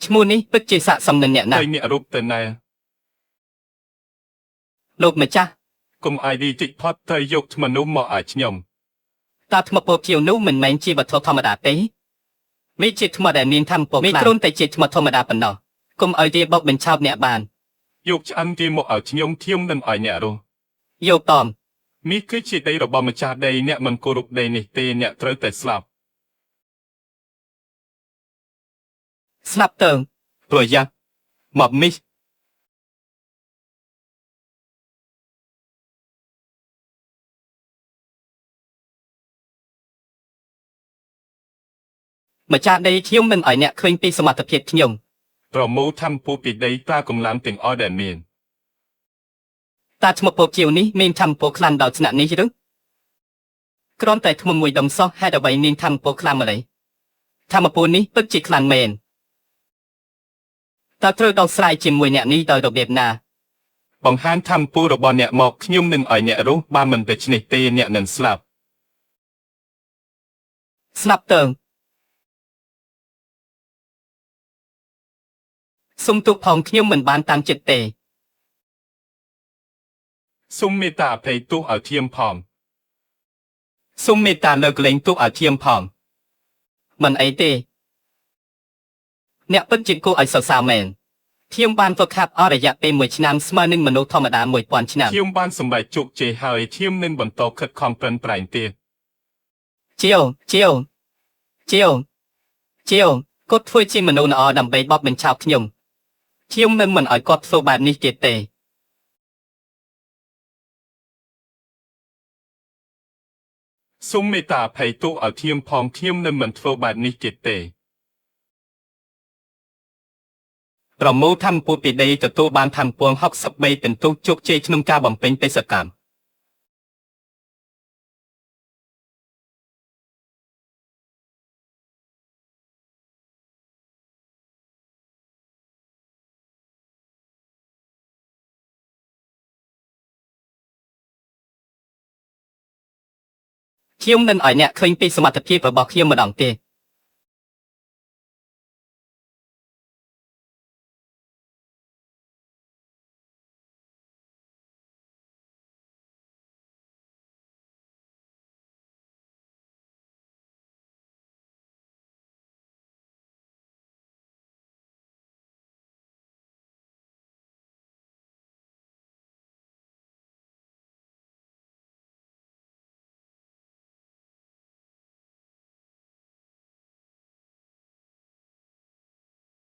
ឈ្មោះនេះពិតជាស័ក្តិសមនឹងអ្នកណាស់ Tây nẹ rụp tên này. លោកម្ចាស់ Cùng ai đi trịch phát Tây dục mà nụ mọ ải nhầm. តើថ្មពភៀវនោះមិនមែនជាវត្ថុធម្មតាទេវាជាថ្មដែលមានធម្មពលមិនគ្រាន់តែជាថ្មធម្មតាប៉ុណ្ណោះកុំឲ្យវាបោកបញ្ឆោតអ្នកបាន Dục ăn đi mọ ải nhầm thiêm nên ải nẹ rồi. យកតម Mi cứ chỉ đây rồi bỏ mà cha đây nẹ mình cô rụp đây nè tê nẹ trớ tệ slap. ស្នាប់តើង Rồi ya. Mập mi. ម្ចាស់ដីខ្ញុំមិនឲ្យអ្នកឃើញពីសមត្ថភាពខ្ញុំ Rồi mũ thăm pu bị đây ta cùng làm tình ở đèn miền. តើថ្មពភៀវនេះមានធម្មពលខ្លាំងដល់ថ្នាក់នេះឬគ្រាន់តែថ្មមួយដុំសោះហេតុអ្វីមានធម្មពលខ្លាំងម្ល៉េះធម្មពលនេះពិតជាខ្លាំងមែនតើត្រូវដោះស្រាយជាមួយអ្នកនេះដោយរបៀបណា Bằng hán thăm pu rồi bỏ nẹ mọc nhung nên ải nẹ rú ba mình để chinh tê nẹ nên slap. ស្នាប់តើងសុំទូកផងខ្ញុំមិនបានតាមចិត្តទេ Xung mê ta phải tu ở thiêm phòm. សូមមេត្តាលើកលែងទូកឲ្យធៀមផងមិនអីទេអ្នកពិតជាគួរឲ្យសរសើរមែនធៀមបានហ្វឹកហាត់អស់រយៈពេល1ឆ្នាំស្មើនឹងមនុស្សធម្មតា1000ឆ្នាំ Thiêm ban sầm bài trục chế hơi thiêm nên bẩn tộc khất khom bên prайн tiệt. ជាវគាត់ធ្វើជាមនុស្សល្អដើម្បីបបបញ្ឆោតខ្ញុំធៀមនឹងមិនឲ្យគាត់ធ្វើបែបនេះទៀតទេ Xung mê ta phải tu ở thiêm phòm thiêm nên mình phô bài ní kiệt tê. ប្រមូលធម្មពលពីដីទទួលបានធម្មពល63ពិន្ទុជោគជ័យក្នុងការបំពេញបេសកកម្ម ខ្ញុំមិនឲ្យអ្នកឃើញពីសមត្ថភាពរបស់ខ្ញុំម្ដងទេ